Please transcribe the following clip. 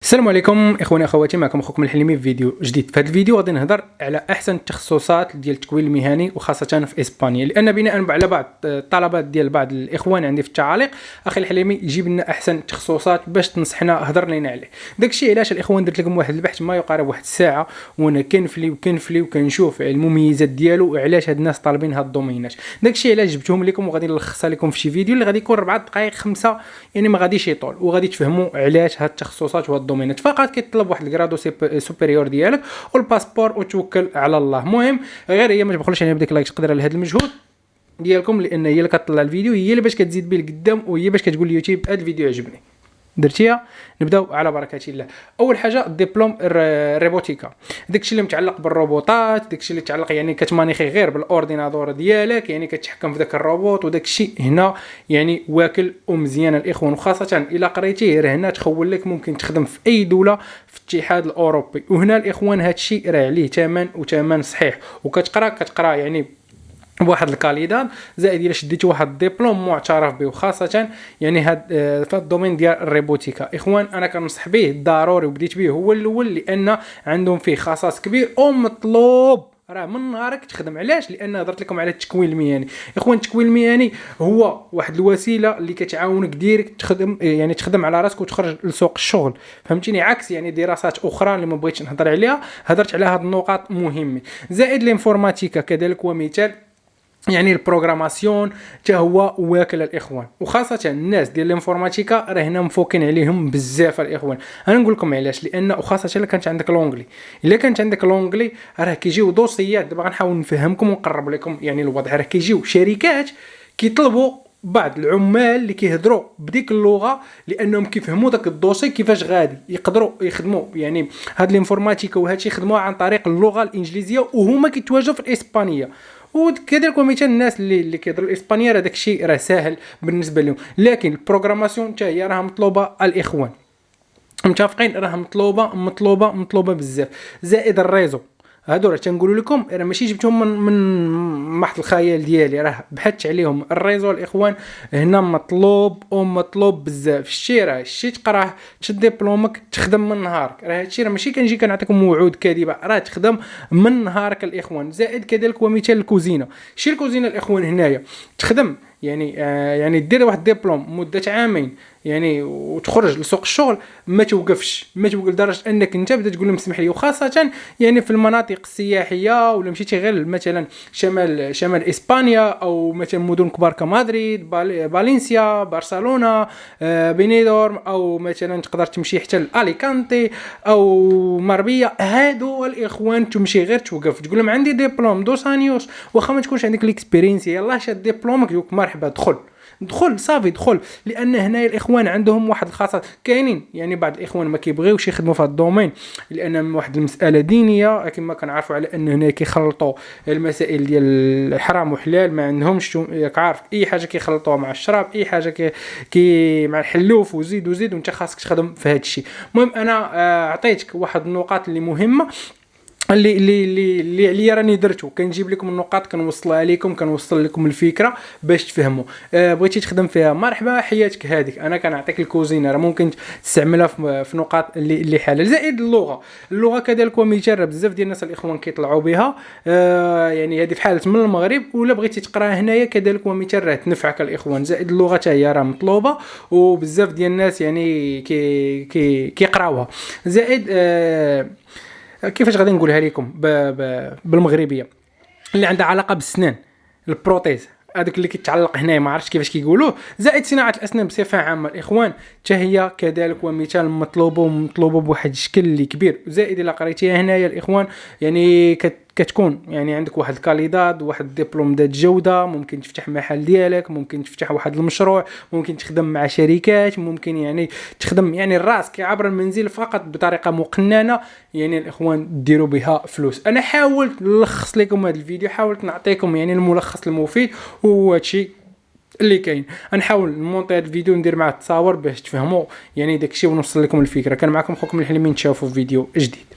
السلام عليكم اخواني اخواتي، معكم اخوكم الحليمي في فيديو جديد. في هذا الفيديو غادي نهضر على احسن التخصصات ديال التكوين المهني وخاصه في اسبانيا، لان بناء على بعض الطلبات ديال بعض الاخوان عندي في التعاليق، اخي الحليمي جيب لنا احسن التخصصات باش تنصحنا، هضر لنا عليه. داكشي علاش الاخوان درت لكم واحد البحث ما يقارب واحد الساعه، وانا كنفلي وكنشوف المميزات ديالو وعلاش هاد الناس طالبين هاد الدومينات. داكشي علاش جبتهم لكم وغادي نلخصها لكم في شي فيديو اللي غادي يكون 4 دقائق 5، يعني ما غاديش يطول، وغادي تفهموا علاش هاد التخصصات وهاد الدومينات. فقط كيطلب واحد الكرادو سوبيريور ديالك والباسبور وتوكل على الله. المهم غير هي ما تبخلوش علينا بديك اللايك تقدر على هذا المجهود ديالكم، لان هي اللي كتطلع الفيديو، هي اللي باش كتزيد به لقدام، وهي باش كتقول ليوتيوب هذا الفيديو عجبني. درتيها. نبداو على بركه الله. اول حاجه الدبلوم الروبوتيكا، داكشي اللي متعلق بالروبوتات، داكشي اللي متعلق يعني كتمانيخي غير بالاوردينادور ديالك، يعني كتحكم في داك الروبوت، وداكشي هنا يعني واكل ومزيان الاخوان، وخاصه الا قريتيه راه هنا تخول لك ممكن تخدم في اي دوله في الاتحاد الاوروبي. وهنا الاخوان هادشي راه عليه ثمن وثمن صحيح، وكتقرا يعني بواحد الكاليداد، زائد الا شديتي واحد الدبلوم معترف به، وخاصه يعني هاد في الدومين ديال الروبوتيكا اخوان انا كنصح به ضروري، وبديت به هو الاول لان عندهم فيه خصاص كبير ومطلوب. راه من نهارك تخدم. علاش؟ لان هضرت لكم على التكوين المهني اخوان. التكوين المهني هو واحد الوسيله اللي كتعاونك ديريكت تخدم، يعني تخدم على راسك وتخرج لسوق الشغل، فهمتيني؟ عكس يعني دراسات اخرى اللي ما بغيتش نهضر عليها، هضرت على هاد النقاط مهمه. زائد الانفورماتيكا كذلك، ومثال يعني البروغراماسيون حتى هو واكل الاخوان، وخاصه الناس ديال الانفورماتيكا راه هنا مفوكين عليهم بزاف الاخوان. انا نقول لكم علاش، لان وخاصه الا كانت عندك لونجلي، الا كانت عندك لونجلي راه كيجيو دوسيات. دابا غنحاول نفهمكم ونقرب لكم يعني الوضع. راه كيجيو شركات كيطلبوا بعض العمال اللي كيهضروا بديك اللغه، لانهم كيفهموا داك الدوسي كيفاش غادي يقدروا يخدموا. يعني هاد الانفورماتيكا وهادشي يخدموها عن طريق اللغه الانجليزيه، وهما كيتواجدوا في الاسبانيه. وكذلك مثلا الناس اللي كيهضروا الاسبانيه راه داكشي راه ساهل بالنسبه لهم. لكن البروغراماسيون حتى هي راه مطلوبه الاخوان، متفقين؟ راه مطلوبه بزاف. زائد الريزو، هادو راه تنقولوا لكم راه ماشي جبتهم من محض الخيال ديالي، راه بحثت عليهم. الريزو الاخوان هنا مطلوب بزاف. الشيء تقراه تشد دبلومك تخدم من نهارك. راه هادشي راه ماشي كنجي كنعطيكم وعود كاذبه، راه تخدم من نهارك الاخوان. زائد كذلك ومثال الكوزينه. الكوزينه الاخوان هنايا تخدم يعني دير واحد دبلوم مده عامين يعني وتخرج لسوق الشغل، ما توقف لدرجه انك انت بدا تقول لهم اسمح لي. وخاصه يعني في المناطق السياحيه، ولا مشيتي غير مثلا شمال اسبانيا، او مثلا مدن كبار كمدريد، فالنسيا، برشلونه، بنيدورم، او مثلا تقدر تمشي حتى لاليكانتي او ماربيه. هادو الاخوان تمشي غير توقف تقول لهم عندي دبلوم 2 انيوس، واخا ما تكونش عندك الاكسبيرينس، يلاه شاد دبلومك يقولك مرحبا دخل صافي دخل. لان هنا الاخوان عندهم واحد الخاصه. كاينين يعني بعض الاخوان ما كيبغيوش يخدموا في هذا الدومين لان واحد المساله دينيه، كما كنعرفوا على ان هنا كيخلطوا المسائل ديال الحرام وحلال، ما عندهمش ياك عارف اي حاجه كيخلطوها مع الشراب، اي حاجه كي مع الحلوف، وزيد وانت خاصك تخدم في هذا الشيء. المهم انا عطيتك واحد النقاط اللي مهمه اللي عليا راني درتو، كنجيب لكم النقاط كنوصلها لكم، كنوصل لكم الفكره باش تفهموا. بغيتي تخدم فيها مرحبا حياتك هذيك، انا كنعطيك الكوزينه راه ممكن تستعملها في نقاط اللي حلال. زائد اللغه كذلك ومثال، بزاف ديال الناس الاخوان كيطلعوا بها، يعني هذه في حاله من المغرب، ولا بغيتي تقراها هنايا كذلك ومثال راه تنفعك الاخوان. زائد اللغه حتى هي راه مطلوبه، وبزاف ديال الناس يعني كيقراوها. زائد كيفاش غادي نقولها لكم بالمغربيه اللي عندها علاقه بالسنان، البروتيز هذاك اللي كيتعلق هنا، ما عرفتش كيفاش كيقولوه. زائد صناعه الاسنان بصفه عامه الاخوان حتى هي كذلك ومثال مطلوبه بواحد الشكل اللي كبير. زائد الا قريتيها هنايا الاخوان يعني كتكون يعني عندك واحد الكاليداد، واحد الدبلوم ذات جوده، ممكن تفتح محل ديالك، ممكن تفتح واحد المشروع، ممكن تخدم مع شركات، ممكن يعني تخدم يعني راسك عبر المنزل فقط بطريقه مقننه. يعني الاخوان ديروا بها فلوس. انا حاولت نلخص لكم هذا الفيديو، حاولت نعطيكم يعني الملخص المفيد، وهو هادشي اللي كاين. نحاول نمونطي هذا الفيديو ندير معاه التصاور باش تفهموا يعني داكشي ونوصل لكم الفكره. كان معكم خوكم الحليمي، نتشافوا في فيديو جديد.